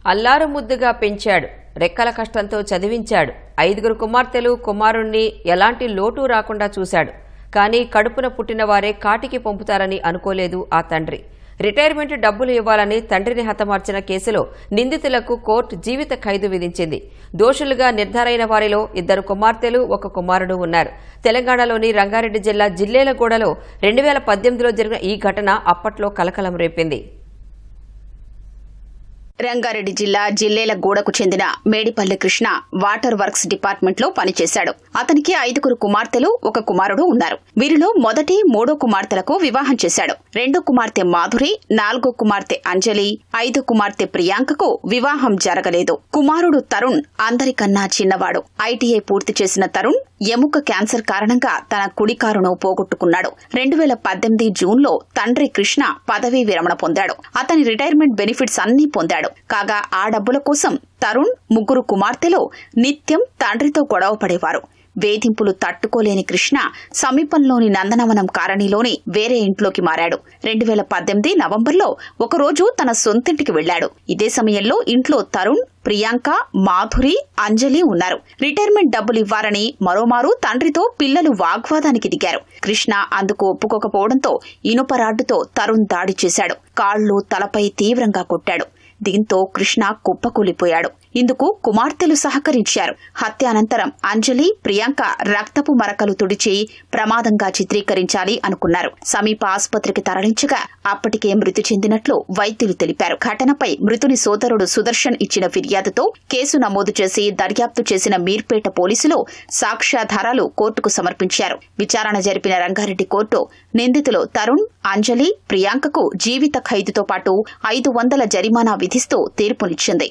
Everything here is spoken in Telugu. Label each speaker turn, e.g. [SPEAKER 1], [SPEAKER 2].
[SPEAKER 1] అల్లారు ముద్దుగా పెంచాడు, రెక్కల కష్టంతో చదివించాడు. 5 కుమార్తెలు కుమారుణ్ణి ఎలాంటి లోటు రాకుండా చూశాడు. కానీ కడుపున పుట్టిన వారే కాటికి పంపుతారని అనుకోలేదు ఆ తండ్రి. రిటైర్మెంట్ డబ్బులు ఇవ్వాలని తండ్రిని హతమార్చిన కేసులో నిందితులకు కోర్టు జీవిత ఖైదు విధించింది. దోషులుగా నిర్ధారైన వారిలో 2 కుమార్తెలు 1 కుమారుడు ఉన్నారు. తెలంగాణలోని రంగారెడ్డి జిల్లా జిల్లేలగూడలో 2018లో జరిగిన ఈ ఘటన అప్పట్లో కలకలం రేపింది.
[SPEAKER 2] రంగారెడ్డి జిల్లా జిల్లేలగూడకు చెందిన Medipalli Krishna water works department లో పనిచేశాడు. అతనికి 5 కుమార్తెలు 1 కుమారుడు ఉన్నారు. వీరిలో మొదటి 3 కుమార్తెలకు వివాహం చేశాడు. 2 కుమార్తె మాధురి, 4 కుమార్తె అంజలి, 5 కుమార్తె ప్రియాంకకు వివాహం జరగలేదు. కుమారుడు తరుణ్ అందరికన్నా చిన్నవాడు. ఐటీఐ పూర్తి చేసిన తరుణ్ ఎముక క్యాన్సర్ కారణంగా తన కుడికారును పోగొట్టుకున్నాడు. 2018 జూన్లో తండ్రి కృష్ణ పదవీ విరమణ పొందాడు. అతని రిటైర్మెంట్ బెనిఫిట్స్ అన్నీ పొందాడు. కాగా ఆ డబ్బుల కోసం తరుణ్ 3 కుమార్తెలు నిత్యం తండ్రితో గొడవ పడేవారు. వేధింపులు తట్టుకోలేని కృష్ణ సమీపంలోని నందనవనం కాలనీలోని వేరే ఇంట్లోకి మారాడు. 2018 నవంబర్లో ఒకరోజు తన సొంతింటికి వెళ్లాడు. ఇదే సమయంలో ఇంట్లో తరుణ్, ప్రియాంక, మాధురి, అంజలి ఉన్నారు. రిటైర్మెంట్ డబ్బులు ఇవ్వాలని మరోమారు తండ్రితో పిల్లలు వాగ్వాదానికి దిగారు. కృష్ణ అందుకు ఒప్పుకోకపోవడంతో ఇనుప రాడ్డుతో తరుణ్ దాడి చేశాడు. కాళ్లు, తలపై తీవ్రంగా కొట్టాడు. దీంతో కృష్ణ కుప్పకూలిపోయాడు. ఇందుకు కుమార్తెలు సహకరించారు. హత్య అనంతరం అంజలి, ప్రియాంక రక్తపు మరకలు తుడిచి ప్రమాదంగా చిత్రీకరించాలి అనుకున్నారు. సమీప ఆసుపత్రికి తరలించగా అప్పటికే మృతి చెందినట్లు వైద్యులు తెలిపారు. ఘటనపై మృతుని సోదరుడు సుదర్శన్ ఇచ్చిన ఫిర్యాదుతో కేసు నమోదు చేసి దర్యాప్తు చేసిన మీర్పేట పోలీసులు సాక్ష్యాధారాలు కోర్టుకు సమర్పించారు. విచారణ జరిపిన రంగారెడ్డి కోర్టు నిందితులు తరుణ్, అంజలి, ప్రియాంకకు జీవిత ఖైదుతో పాటు 500 జరిమానా విధిస్తూ తీర్పునిచ్చింది.